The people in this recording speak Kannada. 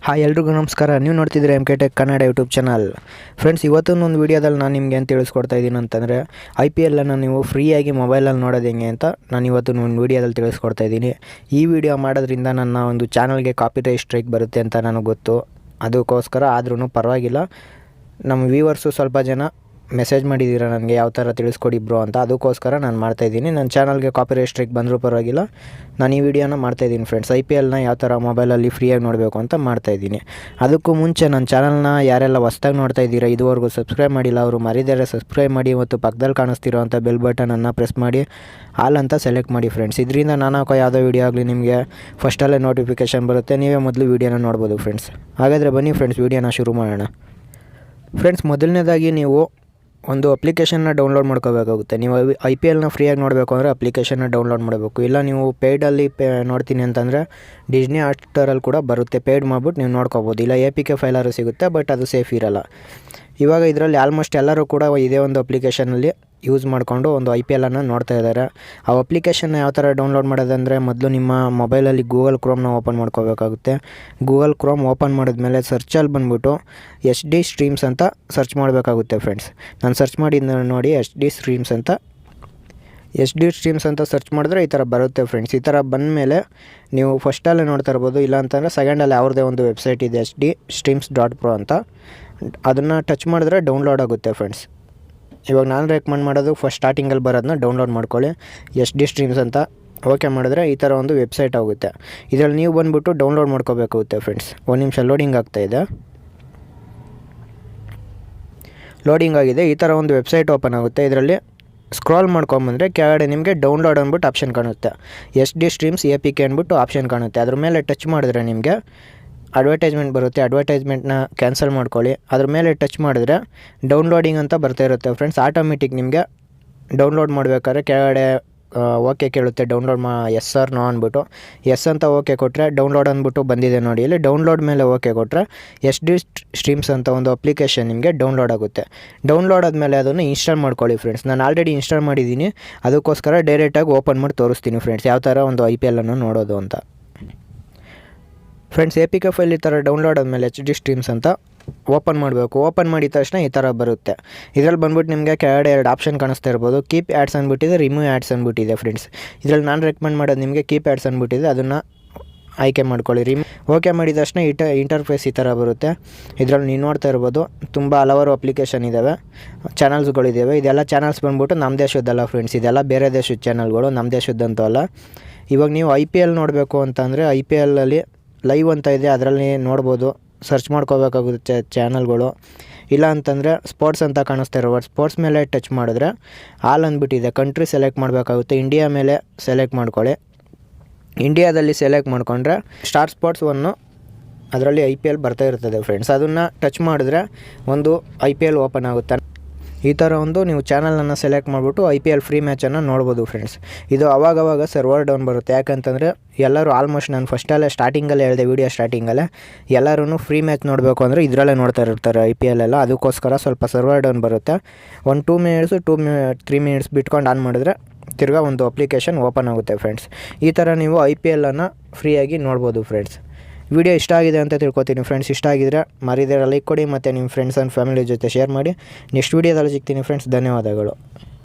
ಹಾಯ್ ಎಲ್ರಿಗೂ ನಮಸ್ಕಾರ. ನೀವು ನೋಡ್ತಿದ್ರೆ M K tech Kannada YouTube channel. Friends, ಇವತ್ತೊಂದು ವೀಡಿಯೋದಲ್ಲಿ ನಾನು ನಿಮಗೆ ಏನು ತಿಳಿಸ್ಕೊಡ್ತಾ ಇದ್ದೀನಿ ಅಂತಂದರೆ IPLನ್ನು ನೀವು ಫ್ರೀಯಾಗಿ ಮೊಬೈಲಲ್ಲಿ ನೋಡೋದು ಹೆಂಗೆ ಅಂತ ನಾನು ಇವತ್ತು ಒಂದು ವೀಡಿಯೋದಲ್ಲಿ ತಿಳಿಸ್ಕೊಡ್ತಾ ಇದ್ದೀನಿ. ಈ ವಿಡಿಯೋ ಮಾಡೋದ್ರಿಂದ ನನ್ನ ಒಂದು ಚಾನಲ್ಗೆ ಕಾಪಿರೈಟ್ ಸ್ಟ್ರೈಕ್ ಬರುತ್ತೆ ಅಂತ ನನಗೆ ಗೊತ್ತು. ಅದಕ್ಕೋಸ್ಕರ ಆದ್ರೂ ಪರವಾಗಿಲ್ಲ, ನಮ್ಮ ವ್ಯೂವರ್ಸು ಸ್ವಲ್ಪ ಜನ ಮೆಸೇಜ್ ಮಾಡಿದ್ದೀರಾ ನನಗೆ ಯಾವ ಥರ ತಿಳಿಸ್ಕೊಡಿ ಬ್ರೋ ಅಂತ. ಅದಕ್ಕೋಸ್ಕರ ನಾನು ಮಾಡ್ತಾಯಿದ್ದೀನಿ. ನನ್ನ ಚಾನಲ್ಗೆ ಕಾಪಿರೈಟ್ ಸ್ಟ್ರೈಕ್ ಬಂದರೂ ಪರವಾಗಿಲ್ಲ, ನಾನು ಈ ವಿಡಿಯೋನ ಮಾಡ್ತಾಯಿದ್ದೀನಿ ಫ್ರೆಂಡ್ಸ್. IPLನ ಯಾವ ಥರ ಮೊಬೈಲಲ್ಲಿ ಫ್ರೀಯಾಗಿ ನೋಡಬೇಕು ಅಂತ ಮಾಡ್ತಾಯಿದ್ದೀನಿ. ಅದಕ್ಕೂ ಮುಂಚೆ ನನ್ನ ಚಾನಲ್ನ ಯಾರೆಲ್ಲ ಹೊಸ್ದಾಗಿ ನೋಡ್ತಾ ಇದ್ದೀರಾ, ಇದುವರೆಗೂ ಸಬ್ಸ್ಕ್ರೈಬ್ ಮಾಡಿಲ್ಲ, ಅವರು ಮರಿದರೆ ಸಬ್ಸ್ಕ್ರೈಬ್ ಮಾಡಿ ಮತ್ತು ಪಕ್ಕದಲ್ಲಿ ಕಾಣಿಸ್ತಿರೋಂಥ ಬೆಲ್ ಬಟನನ್ನು ಪ್ರೆಸ್ ಮಾಡಿ ಆಲ್ ಅಂತ ಸೆಲೆಕ್ಟ್ ಮಾಡಿ ಫ್ರೆಂಡ್ಸ್. ಇದರಿಂದ ನಾನು ಹಾಕೋ ಯಾವುದೋ ವೀಡಿಯೋ ಆಗಲಿ ನಿಮಗೆ ಫಸ್ಟಲ್ಲೇ ನೋಟಿಫಿಕೇಷನ್ ಬರುತ್ತೆ, ನೀವೇ ಮೊದಲು ವೀಡಿಯೋನ ನೋಡ್ಬೋದು ಫ್ರೆಂಡ್ಸ್. ಹಾಗಾದರೆ ಬನ್ನಿ ಫ್ರೆಂಡ್ಸ್, ವೀಡಿಯೋನ ಶುರು ಮಾಡೋಣ. ಫ್ರೆಂಡ್ಸ್, ಮೊದಲನೇದಾಗಿ ನೀವು ಒಂದು ಅಪ್ಲಿಕೇಶನ್ನ ಡೌನ್ಲೋಡ್ ಮಾಡ್ಕೋಬೇಕಾಗುತ್ತೆ. ನೀವು IPLನ ಫ್ರೀಯಾಗಿ ನೋಡಬೇಕು ಅಂದರೆ ಅಪ್ಲಿಕೇಶನ್ನ ಡೌನ್ಲೋಡ್ ಮಾಡಬೇಕು. ಇಲ್ಲ ನೀವು ಪೇಯ್ಡಲ್ಲಿ ನೋಡ್ತೀನಿ ಅಂತಂದರೆ ಡಿಸ್ನಿ ಹಾಟ್ಸ್ಟಾರಲ್ಲಿ ಕೂಡ ಬರುತ್ತೆ. ಪೇಯ್ಡ್ ಮಾಡಿಬಿಟ್ಟು ನೀವು ನೋಡ್ಕೋಬೋದು. ಇಲ್ಲ APK ಫೈಲಾರು ಸಿಗುತ್ತೆ, ಬಟ್ ಅದು ಸೇಫ್ ಇರೋಲ್ಲ. ಇವಾಗ ಇದರಲ್ಲಿ ಆಲ್ಮೋಸ್ಟ್ ಎಲ್ಲರೂ ಕೂಡ ಇದೇ ಒಂದು ಅಪ್ಲಿಕೇಶನಲ್ಲಿ ಯೂಸ್ ಮಾಡಿಕೊಂಡು ಒಂದು IPLನ್ನು ನೋಡ್ತಾ ಇದ್ದಾರೆ. ಆ ಅಪ್ಲಿಕೇಶನ್ನ ಯಾವ ಥರ ಡೌನ್ಲೋಡ್ ಮಾಡೋದಂದರೆ, ಮೊದಲು ನಿಮ್ಮ ಮೊಬೈಲಲ್ಲಿ ಗೂಗಲ್ ಕ್ರೋಮ್ನ ಓಪನ್ ಮಾಡ್ಕೋಬೇಕಾಗುತ್ತೆ. ಗೂಗಲ್ ಕ್ರೋಮ್ ಓಪನ್ ಮಾಡಿದ್ಮೇಲೆ ಸರ್ಚಲ್ಲಿ ಬಂದುಬಿಟ್ಟು HD ಸ್ಟ್ರೀಮ್ಸ್ ಅಂತ ಸರ್ಚ್ ಮಾಡಬೇಕಾಗುತ್ತೆ ಫ್ರೆಂಡ್ಸ್. ನಾನು ಸರ್ಚ್ ಮಾಡಿದ್ದು ನೋಡಿ, HD ಸ್ಟ್ರೀಮ್ಸ್ ಅಂತ ಸರ್ಚ್ ಮಾಡಿದ್ರೆ ಈ ಥರ ಬರುತ್ತೆ ಫ್ರೆಂಡ್ಸ್. ಈ ಥರ ಬಂದಮೇಲೆ ನೀವು ಫಸ್ಟಲ್ಲೇ ನೋಡ್ತಾ ಇರ್ಬೋದು, ಇಲ್ಲ ಅಂತಂದರೆ ಸೆಕೆಂಡಲ್ಲಿ ಅವ್ರದ್ದೇ ಒಂದು ವೆಬ್ಸೈಟ್ ಇದೆ hdstreams.pro ಅಂತ. ಅದನ್ನು ಟಚ್ ಮಾಡಿದ್ರೆ ಡೌನ್ಲೋಡ್ ಆಗುತ್ತೆ ಫ್ರೆಂಡ್ಸ್. ಇವಾಗ ನಾನು ರೆಕಮೆಂಡ್ ಮಾಡೋದು ಫಸ್ಟ್ ಸ್ಟಾರ್ಟಿಂಗಲ್ಲಿ ಬರೋದನ್ನ ಡೌನ್ಲೋಡ್ ಮಾಡ್ಕೊಳ್ಳಿ. SD ಸ್ಟ್ರೀಮ್ಸ್ ಅಂತ ಓಕೆ ಮಾಡಿದ್ರೆ ಈ ಥರ ಒಂದು ವೆಬ್ಸೈಟ್ ಆಗುತ್ತೆ. ಇದರಲ್ಲಿ ನೀವು ಬಂದುಬಿಟ್ಟು ಡೌನ್ಲೋಡ್ ಮಾಡ್ಕೋಬೇಕಾಗುತ್ತೆ ಫ್ರೆಂಡ್ಸ್. ಒಂದು ನಿಮಿಷ ಲೋಡಿಂಗ್ ಆಗ್ತಾಯಿದೆ. ಲೋಡಿಂಗ್ ಆಗಿದೆ. ಈ ಥರ ಒಂದು ವೆಬ್ಸೈಟ್ ಓಪನ್ ಆಗುತ್ತೆ. ಇದರಲ್ಲಿ ಸ್ಕ್ರಾಲ್ ಮಾಡ್ಕೊಂಬಂದರೆ ಕೆಳಗಡೆ ನಿಮಗೆ ಡೌನ್ಲೋಡ್ ಅಂದ್ಬಿಟ್ಟು ಆಪ್ಷನ್ ಕಾಣುತ್ತೆ. SD ಸ್ಟ್ರೀಮ್ಸ್ APK ಅಂದ್ಬಿಟ್ಟು ಆಪ್ಷನ್ ಕಾಣುತ್ತೆ. ಅದ್ರ ಮೇಲೆ ಟಚ್ ಮಾಡಿದ್ರೆ ನಿಮಗೆ ಅಡ್ವರ್ಟೈಸ್ಮೆಂಟ್ ಬರುತ್ತೆ. ಅಡ್ವರ್ಟೈಸ್ಮೆಂಟ್ನ ಕ್ಯಾನ್ಸಲ್ ಮಾಡ್ಕೊಳ್ಳಿ. ಅದ್ರ ಮೇಲೆ ಟಚ್ ಮಾಡಿದ್ರೆ ಡೌನ್ಲೋಡಿಂಗ್ ಅಂತ ಬರ್ತಾ ಇರುತ್ತೆ ಫ್ರೆಂಡ್ಸ್. ಆಟೋಮೆಟಿಕ್ ನಿಮಗೆ ಡೌನ್ಲೋಡ್ ಮಾಡಬೇಕಾದ್ರೆ ಕೆಳಗಡೆ ಓಕೆ ಕೇಳುತ್ತೆ, ಡೌನ್ಲೋಡ್ ಎಸ್ ಆರ್ ನೋ ಅಂದ್ಬಿಟ್ಟು. ಎಸ್ ಅಂತ ಓಕೆ ಕೊಟ್ಟರೆ ಡೌನ್ಲೋಡ್ ಅಂದ್ಬಿಟ್ಟು ಬಂದಿದೆ ನೋಡಿ. ಇಲ್ಲಿ ಡೌನ್ಲೋಡ್ ಮೇಲೆ ಓಕೆ ಕೊಟ್ಟರೆ SD ಸ್ಟ್ರೀಮ್ಸ್ ಅಂತ ಒಂದು ಅಪ್ಲಿಕೇಶನ್ ನಿಮಗೆ ಡೌನ್ಲೋಡ್ ಆಗುತ್ತೆ. ಡೌನ್ಲೋಡ್ ಆದಮೇಲೆ ಅದನ್ನು ಇನ್ಸ್ಟಾಲ್ ಮಾಡ್ಕೊಳ್ಳಿ ಫ್ರೆಂಡ್ಸ್. ನಾನು ಆಲ್ರೆಡಿ ಇನ್ಸ್ಟಾಲ್ ಮಾಡಿದ್ದೀನಿ, ಅದಕ್ಕೋಸ್ಕರ ಡೈರೆಕ್ಟಾಗಿ ಓಪನ್ ಮಾಡಿ ತೋರಿಸ್ತೀನಿ ಫ್ರೆಂಡ್ಸ್ ಯಾವ ಥರ ಒಂದು IPLನ್ನು ನೋಡೋದು ಅಂತ. ಫ್ರೆಂಡ್ಸ್, APK ಫೈಲ್ ಈ ಥರ ಡೌನ್ಲೋಡ್ ಆದಮೇಲೆ HD ಸ್ಟ್ರೀಮ್ಸ್ ಅಂತ ಓಪನ್ ಮಾಡಬೇಕು. ಓಪನ್ ಮಾಡಿದ ತಕ್ಷಣ ಈ ಥರ ಬರುತ್ತೆ. ಇದರಲ್ಲಿ ಬಂದ್ಬಿಟ್ಟು ನಿಮಗೆ ಕೆಳಗಡೆ 2 ಆಪ್ಷನ್ ಕಾಣಿಸ್ತಾ ಇರ್ಬೋದು. ಕೀಪ್ ಆ್ಯಡ್ಸ್ ಅಂದ್ಬಿಟ್ಟಿದೆ, ರಿಮೂವ್ ಆ್ಯಡ್ಸ್ ಅಂದ್ಬಿಟ್ಟಿದೆ ಫ್ರೆಂಡ್ಸ್. ಇದರಲ್ಲಿ ನಾನು ರೆಕಮೆಂಡ್ ಮಾಡೋದು ನಿಮಗೆ ಕೀಪ್ ಆ್ಯಡ್ಸ್ ಅಂದ್ಬಿಟ್ಟಿದೆ, ಅದನ್ನು ಆಯ್ಕೆ ಮಾಡ್ಕೊಳ್ಳಿ. ಓಕೆ ಮಾಡಿದ ತಕ್ಷಣ ಇಂಟರ್ಫೇಸ್ ಈ ಥರ ಬರುತ್ತೆ. ಇದರಲ್ಲಿ ನೀವು ನೋಡ್ತಾ ಇರ್ಬೋದು ತುಂಬ ಹಲವಾರು ಅಪ್ಲಿಕೇಶನ್ ಇದ್ದಾವೆ, ಚಾನಲ್ಸ್ಗಳಿದ್ದಾವೆ. ಇದೆಲ್ಲ ಚಾನಲ್ಸ್ ಬಂದ್ಬಿಟ್ಟು ನಮ್ಮ ದೇಶದ್ದಲ್ಲ ಫ್ರೆಂಡ್ಸ್, ಇದೆಲ್ಲ ಬೇರೆ ದೇಶದ ಚಾನಲ್ಗಳು, ನಮ್ಮ ದೇಶದ್ದಂತೂ ಅಲ್ಲ. ಇವಾಗ ನೀವು IPL ನೋಡಬೇಕು ಅಂತಂದರೆ IPLಲ್ಲಿ ಲೈವ್ ಅಂತ ಇದೆ, ಅದರಲ್ಲಿ ನೋಡ್ಬೋದು. ಸರ್ಚ್ ಮಾಡ್ಕೋಬೇಕಾಗುತ್ತೆ ಚಾನಲ್ಗಳು. ಇಲ್ಲ ಅಂತಂದರೆ ಸ್ಪೋರ್ಟ್ಸ್ ಅಂತ ಕಾಣಿಸ್ತಾ ಇರೋ ಸ್ಪೋರ್ಟ್ಸ್ ಮೇಲೆ ಟಚ್ ಮಾಡಿದ್ರೆ ಆಲ್ ಅಂದ್ಬಿಟ್ಟಿದೆ. ಕಂಟ್ರಿ ಸೆಲೆಕ್ಟ್ ಮಾಡಬೇಕಾಗುತ್ತೆ. ಇಂಡಿಯಾ ಮೇಲೆ ಸೆಲೆಕ್ಟ್ ಮಾಡ್ಕೊಳ್ಳಿ. ಇಂಡಿಯಾದಲ್ಲಿ ಸೆಲೆಕ್ಟ್ ಮಾಡಿಕೊಂಡ್ರೆ ಸ್ಟಾರ್ ಸ್ಪೋರ್ಟ್ಸ್ 1 ಅದರಲ್ಲಿ IPL ಬರ್ತಾ ಇರ್ತದೆ ಫ್ರೆಂಡ್ಸ್. ಅದನ್ನು ಟಚ್ ಮಾಡಿದ್ರೆ ಒಂದು IPL ಓಪನ್ ಆಗುತ್ತೆ. ಈ ಥರ ಒಂದು ನೀವು ಚಾನಲನ್ನು ಸೆಲೆಕ್ಟ್ ಮಾಡಿಬಿಟ್ಟು IPL ಫ್ರೀ ಮ್ಯಾಚನ್ನು ನೋಡ್ಬೋದು ಫ್ರೆಂಡ್ಸ್. ಇದು ಅವಾಗವಾಗ ಸರ್ವರ್ ಡೌನ್ ಬರುತ್ತೆ. ಯಾಕಂತಂದರೆ ಎಲ್ಲರೂ ಆಲ್ಮೋಸ್ಟ್ ನಾನು ಫಸ್ಟಲ್ಲೇ ಸ್ಟಾರ್ಟಿಂಗಲ್ಲೇ ಹೇಳಿದೆ, ವೀಡಿಯೋ ಸ್ಟಾರ್ಟಿಂಗಲ್ಲೇ ಎಲ್ಲರೂ ಫ್ರೀ ಮ್ಯಾಚ್ ನೋಡಬೇಕು ಅಂದರೆ ಇದರಲ್ಲೇ ನೋಡ್ತಾ ಇರ್ತಾರೆ IPL ಎಲ್ಲ. ಅದಕ್ಕೋಸ್ಕರ ಸ್ವಲ್ಪ ಸರ್ವರ್ ಡೌನ್ ಬರುತ್ತೆ. ಒಂದು 3 ಮಿನಿಟ್ಸ್ ಬಿಟ್ಕೊಂಡು ಆನ್ ಮಾಡಿದ್ರೆ ತಿರ್ಗಾ ಒಂದು ಅಪ್ಲಿಕೇಶನ್ ಓಪನ್ ಆಗುತ್ತೆ ಫ್ರೆಂಡ್ಸ್. ಈ ಥರ ನೀವು IPLನ್ನು ಫ್ರೀಯಾಗಿ ನೋಡ್ಬೋದು ಫ್ರೆಂಡ್ಸ್. ವಿಡಿಯೋ ಇಷ್ಟ ಆಗಿದೆ ಅಂತ ತಿಳ್ಕೊತೀನಿ ಫ್ರೆಂಡ್ಸ್. ಇಷ್ಟ ಆಗಿದ್ರೆ ಮರಿದಿರ ಲೈಕ್ ಕೊಡಿ ಮತ್ತು ನಿಮ್ಮ ಫ್ರೆಂಡ್ಸ್ ಆ್ಯಂಡ್ ಫ್ಯಾಮಿಲಿ ಜೊತೆ ಶೇರ್ ಮಾಡಿ. ನೆಕ್ಸ್ಟ್ ವೀಡಿಯೋದಲ್ಲಿ ಸಿಗ್ತೀನಿ ಫ್ರೆಂಡ್ಸ್. ಧನ್ಯವಾದಗಳು.